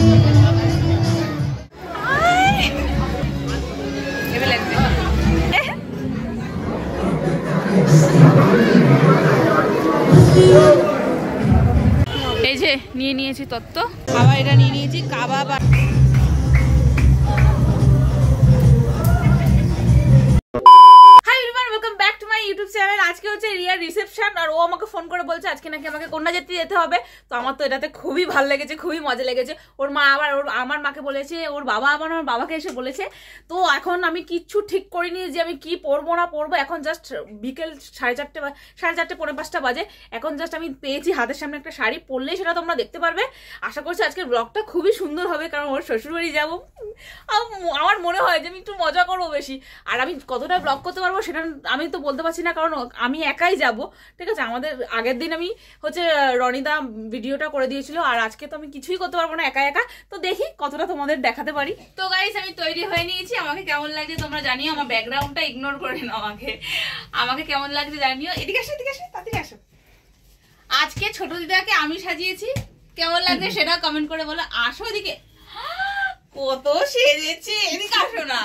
এই যে নিয়ে নিয়েছি তত্ত্ব, আবার এটা নিয়ে নিয়েছি কাবাব। আজকে হচ্ছে রিয়ার রিসেপশন, আর ও আমাকে ফোন করে বলছে আজকে নাকি আমাকে কন্যাযাত্রী যেতে হবে। তো আমার তো এটাতে খুবই ভালো লেগেছে, খুবই মজা লেগেছে। ওর মা আবার আমার মাকে বলেছে, ওর বাবা আবার আমার বাবাকে এসে বলেছে। তো এখন আমি কিচ্ছু ঠিক করিনি যে আমি কি পরবো না পরবো। এখন জাস্ট বিকেল 4:30 পৌনে 5টা বাজে। এখন জাস্ট আমি পেয়েছি হাতের সামনে একটা শাড়ি, পরলেই সেটা তোমরা দেখতে পারবে। আশা করছি আজকের ব্লগটা খুবই সুন্দর হবে, কারণ ওর শ্বশুরবাড়ি যাবো। আমার মনে হয় যে আমি একটু মজা করবো বেশি। আর আমি কতটা ব্লগ করতে পারবো সেটা আমি তো বলতে পারছি না, কারণ আমি একাই যাব। ঠিক আছে, আমাদের আগের দিন আমি হচ্ছে রনিদা ভিডিওটা করে দিয়েছিল, আর আজকে তো আমি কিছুই করতে পারবো না একা একা। তো দেখি কতটা তোমাদের দেখাতে পারি। তো গাইস, আমি তৈরি হয়ে নিয়েছি। আমাকে কেমন লাগছে তোমরা জানিও। আমার ব্যাকগ্রাউন্ডটা ইগনোর করে নাও। আমাকে কেমন লাগছে জানিও। এদিকে আসো, এদিকে আসো, তাড়াতাড়ি আসো। আজকে ছোট দিদাকে আমি সাজিয়েছি, কেমন লাগছে সেটা কমেন্ট করে বলো। আসো এদিকে, কত সেজেছে। এদিকে আসো না।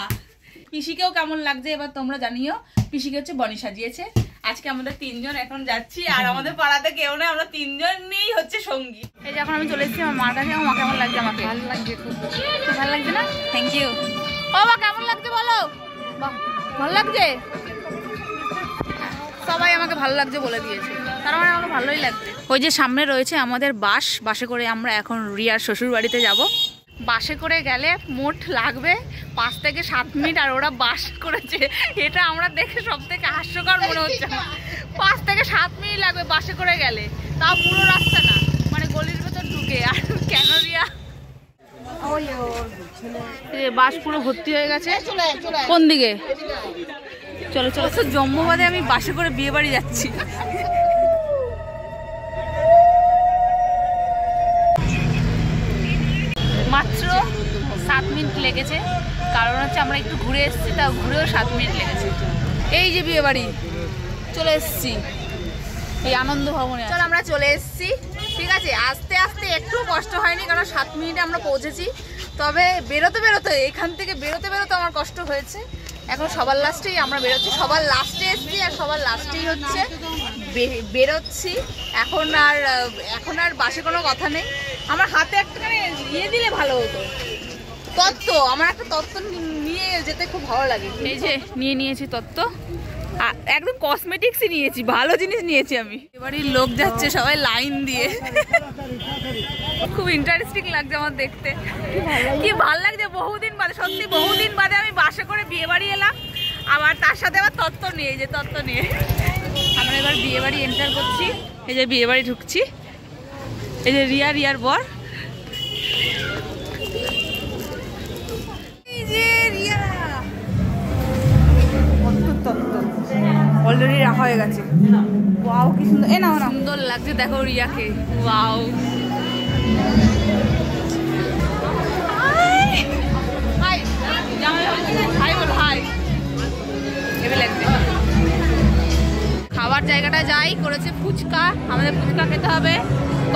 পিসিকেও কেমন লাগছে এবার তোমরা জানিও। পিসিকে হচ্ছে বনি সাজিয়েছে। আজকে আমাদের 3জন এখন যাচ্ছি, আর আমাদের পাড়াতে কেউ নেই, আমরা 3জনই হচ্ছে সঙ্গী। এই যে এখন আমি চলে এসেছি আমার মার কাছে। আমার কেমন লাগছে? আমাকে ভালো লাগছে, খুব ভালো লাগছে না? Thank you. বাবা কেমন লাগছে বলো? বাহ, ভালো লাগছে। সবাই আমাকে ভালো লাগছে বলে দিয়েছে, তার মানে আমাকে ভালোই লাগছে। ওই যে সামনে রয়েছে আমাদের বাসে করে আমরা এখন রিয়ার শ্বশুর বাড়িতে যাব। বাসে করে গেলে মোট লাগবে 5 থেকে 7 মিনিট, আর ওরা বাস করেছে, এটা আমরা দেখে সব থেকে হাস্যকর মনে হচ্ছে। 5 থেকে 7 মিনিট লাগবে বাসে করে গেলে, তাও পুরো রাস্তা না, মানে গলির ভেতর ঢুকে। আর কেন রিয়া, বাস পুরো ভর্তি হয়ে গেছে। কোন দিকে? চলো চলো। জম্মুবাদে আমি বাসে করে বিয়ে বাড়ি যাচ্ছি। মাত্র 7 মিনিট লেগেছে, কারণ হচ্ছে আমরা একটু ঘুরে এসেছি, তাও ঘুরেও 7 মিনিট লেগেছে। এই যে বিয়ে বাড়ি চলে এসেছি, এই আনন্দ ভবনে। চল আমরা চলে এসেছি। ঠিক আছে, আস্তে আস্তে একটু কষ্ট হয়নি, কারণ 7 মিনিটে আমরা পৌঁছেছি। তবে বেরোতে এখান থেকে বেরোতে আমার কষ্ট হয়েছে। এখন সবার লাস্টেই আমরা বেরোচ্ছি, সবার লাস্টে এসেছি, আর সবার লাস্টেই হচ্ছে বেরোচ্ছি। এখন আর বাসে কোনো কথা নেই। আমার হাতে একটুখানি ইয়ে দিলে ভালো হতো, তত্ত্ব। আমার একটা তত্ত্ব নিয়ে যেতে খুব ভালো লাগে। এই যে নিয়ে নিয়েছি তত্ত্ব, একদম কসমেটিক্সই নিয়েছি, ভালো জিনিস নিয়েছি আমি। এবারই লোক যাচ্ছে সবাই লাইন দিয়ে, খুব ইন্টারেস্টিং লাগছে আমার দেখতে। কি ভালো লাগছে, বহুদিন বাদে, সত্যি বহুদিন বাদে আমি বাসে করে বিয়ে বাড়ি এলাম, আবার তার সাথে আবার তত্ত্ব নিয়ে। আমরা এবার বিয়ে বাড়ি এন্টার করছি। এই যে বিয়ে বাড়ি ঢুকছি। এই যে রিয়ার বর। এই যে রিয়া, অলরেডি রাখা হয়ে গেছে। ওয়াও, কি সুন্দর। না সুন্দর লাগছে, দেখো রিয়াকে। ওয়াও, খাবার জায়গাটা যাই করেছে ফুচকা, আমাদের ফুচকা খেতে হবে।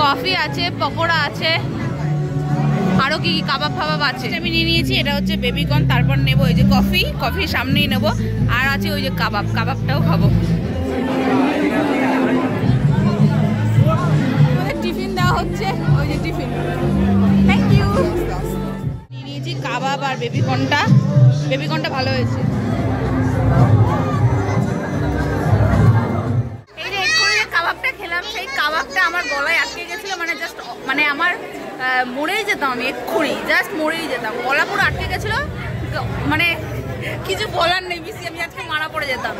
কফি আছে, পকোড়া আছে, আরো কি কাবাব ফাবাব আছে। আমি নিয়ে নিয়েছি, এটা হচ্ছে বেবিকর্ন। তারপর নেবো এই যে কফি সামনেই নেবো, আর আছে ওই যে কাবাবটাও খাবো। টিফিন দেওয়া হচ্ছে, ওই যে টিফিন। Thank you. নিয়ে নিয়েছি কাবাব আর বেবিকর্নটা ভালো হয়েছে। এই যে এক্ষুনি যে কাবাবটা খেলাম, সেই কাবাবটা আমার গলায় আটকে গেছিল, মানে আমার মরেই যেতাম আমি, এক্ষুনি জাস্ট মরেই যেতাম। গলা পুরো আটকে গেছিলো, মানে কিছু বলার নেই, বেশি আমি আজকে মারা পড়ে যেতাম।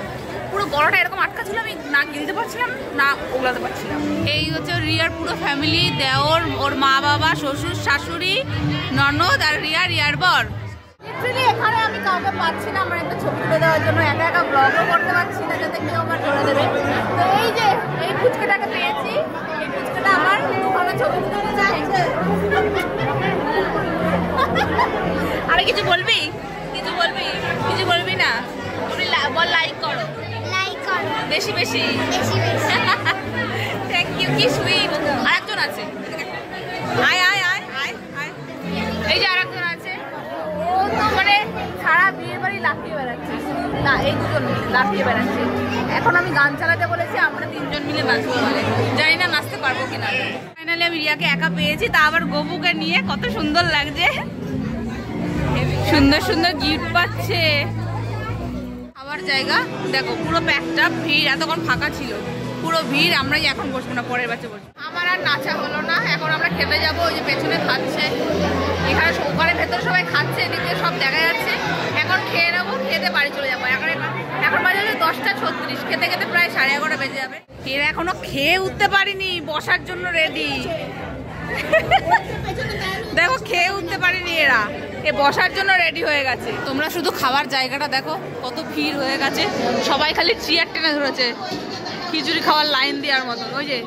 পুরো গলাটা এরকম আটকা ছিল, আমি না গিলতে পারছিলাম না ওগলাতে পারছিলাম। এই হচ্ছে রিয়ার পুরো ফ্যামিলি, দেওর, ওর মা বাবা, শ্বশুর শাশুড়ি, ননদ, আর রিয়ার বর। এখানে আমি কাউকে পাচ্ছি না আমার একটা ছবি তুলে দেওয়ার জন্য, একা ব্লগও করতে পারছি না যাতে কেউ আমার ধরে দেবে। তো এই যে এই ফুচকাটাকে পেয়েছি, এই ফুচকাটা আমার ওখানে ছবি তুলে চাইছে। আরে কিছু বলবি না? তুমি বল, লাইক করো বেশি। থ্যাংক ইউ, কি সুইট। আরেকজন আছে, আয়। লাফিয়ে বেড়াচ্ছে। এখন আমি গান চালাতে বলেছি, আমরা 3 জন মিলে নাচবো বলে, জানি না নাচতে পারবো কিনা। ফাইনালি আমি রিয়াকে একা পেয়েছি, তা আবার গবুকে নিয়ে, কত সুন্দর লাগছে, সুন্দর সুন্দর গিফট পাচ্ছে। খাবার জায়গা দেখো পুরো প্যাকটা, ভিড়, এতক্ষণ ফাঁকা ছিল, পুরো ভিড়। আমরাই এখন বসবো না, পরের বাচ্চা বসবো। আমার আর নাচা হলো না, এখন আমরা খেতে যাবো। ওই যে পেছনে খাচ্ছে, এখানে ওখানে ভেতরে সবাই খাচ্ছে, এদিকে সব দেখা যাচ্ছে। এখন খেয়ে নেবো, খেতে বাড়ি চলে যাবো। এখন বাজে 10:36, খেতে খেতে প্রায় 11:30 বেজে যাবে। এরা এখনো খেয়ে উঠতে পারিনি, বসার জন্য রেডি। দেখো খেয়ে উঠতে পারিনি এরা, বসার জন্য রেডি হয়ে গেছে। তোমরা শুধু খাবার জায়গাটা দেখো, কত ভিড় হয়ে গেছে, সবাই খালি চেয়ার টেনে ধরেছে খিচুড়ি খাওয়ার লাইন দেওয়ার মতন। ওই যে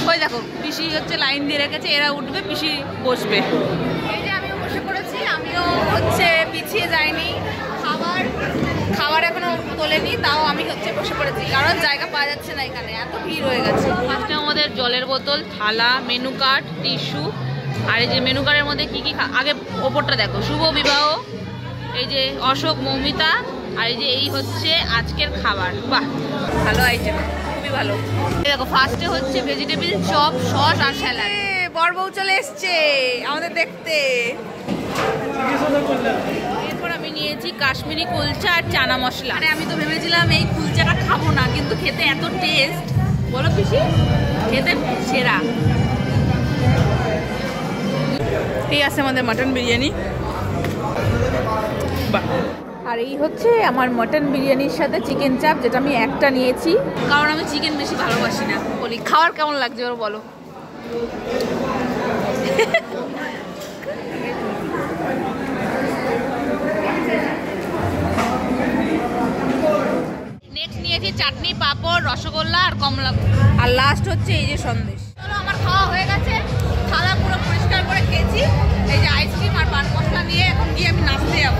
ওই দেখো পিসি হচ্ছে লাইন দিয়ে রেখেছে, এরা উঠবে, পিসি বসবে। এই যে আমিও বসে পড়েছি, আমিও হচ্ছে পিছিয়ে যাইনি। খাবার এখনো তোলেনি, তাও আমি হচ্ছে বসে পড়েছি, কারণ জায়গা পাওয়া যাচ্ছে না, এখানে এত ভিড় হয়ে গেছে। ফার্স্টে আমাদের জলের বোতল, থালা, মেনু কার্ড, টিস্যু, আর এই যে মেনু কার্ডের মধ্যে কি কি আগে ওপরটা দেখো, শুভ বিবাহ, এই যে অশোক মৌমিতা, আর এই যে এই হচ্ছে আজকের খাবার। বাহ, ভালো আইটেম, খুবই ভালো। এই দেখো ফার্স্টে হচ্ছে ভেজিটেবল চপ, সস আর স্যালাড। বর বউ চলে এসছে আমাদের দেখতে। এরপর আমি নিয়েছি কাশ্মীরি কুলচা আর চানা মশলা। আরে আমি তো ভেবেছিলাম এই কুলচাটা খাবো না, কিন্তু খেতে এত টেস্ট, বলো পিসি, খেতে সেরা। এই আছে আমাদের মাটন বিরিয়ানি, বাহ। আর এই হচ্ছে আমার মটন বিরিয়ানির সাথে চিকেন চাপ, যেটা আমি একটা নিয়েছি, কারণ আমি চিকেন বেশি ভালোবাসি না। বলি খাওয়ার কেমন লাগছে ওর বলো। নেক্সট নিয়েছি চাটনি, পাঁপড়, রসগোল্লা আর কমলা, আর লাস্ট হচ্ছে এই যে সন্দেশ। চলো আমার খাওয়া হয়ে গেছে, থালা পুরো পরিষ্কার করে খেয়েছি। এই যে আইসক্রিম আর পান মশলা নিয়ে এখন গিয়ে আমি নাচতে যাবো।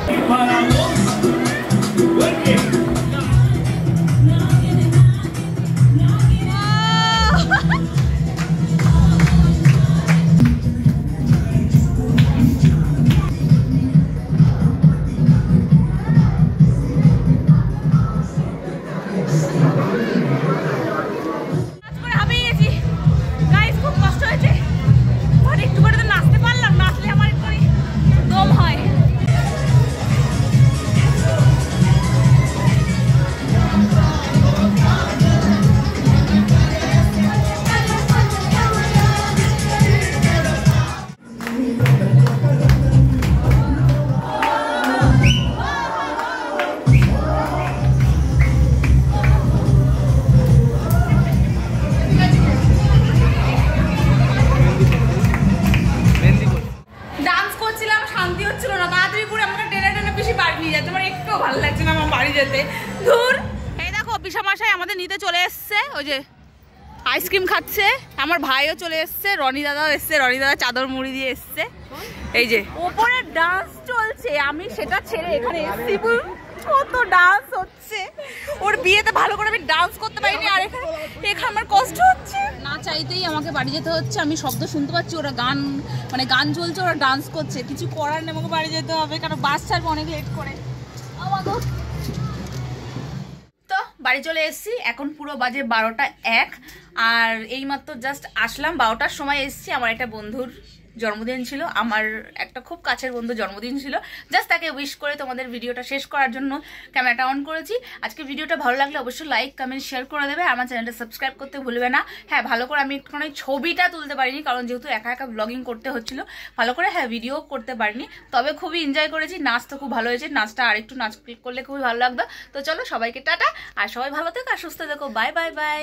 ভালো লাগছে না আমার বাড়ি যেতে, ধুর। এই দেখো পিসামশাই আমাদের নিতে চলে এসছে, ওই যে আইসক্রিম খাচ্ছে। আমার ভাইও চলে এসছে, রনি দাদাও এসছে, রনি দাদা চাদর মুড়ি দিয়ে এসছে। এই যে ওপরে ডান্স চলছে, আমি সেটা ছেড়ে এখানে এসছি, কত ডান্স হচ্ছে। ওর বিয়েতে ভালো করে আমি ডান্স করতে পারিনি, আর এখানে আমার কষ্ট হচ্ছে। না চাইতেই আমাকে বাড়ি যেতে হচ্ছে, আমি শব্দ শুনতে পাচ্ছি, ওরা গান মানে গান চলছে, ওরা ডান্স করছে, কিছু করার নেই, আমাকে বাড়ি যেতে হবে, কারণ বাস ছাড়বে অনেক লেট করে। তো বাড়ি চলে এসেছি, এখন পুরো বাজে 12:01, আর এইমাত্র জাস্ট আসলাম। 12টার সময় এসেছি, আমার একটা বন্ধুর জন্মদিন ছিল, আমার একটা খুব কাছের বন্ধু জন্মদিন ছিল, জাস্ট তাকে উইশ করে তোমাদের ভিডিওটা শেষ করার জন্য ক্যামেরাটা অন করেছি। আজকে ভিডিওটা ভালো লাগলে অবশ্যই লাইক, কমেন্ট, শেয়ার করে দেবে, আমার চ্যানেলটা সাবস্ক্রাইব করতে ভুলবে না। হ্যাঁ, ভালো করে আমি একটুখানি ছবিটা তুলতে পারিনি, কারণ যেহেতু একা একা ব্লগিং করতে হচ্ছিল, ভালো করে হ্যাঁ ভিডিও করতে পারিনি, তবে খুবই এনজয় করেছি। নাচ তো খুব ভালো হয়েছে, নাচটা আরেকটু নাচ করলে খুবই ভালো লাগতো। তো চলো সবাইকে টাটা, আর সবাই ভালো থেকো আর সুস্থ থেকো, বাই বাই বাই।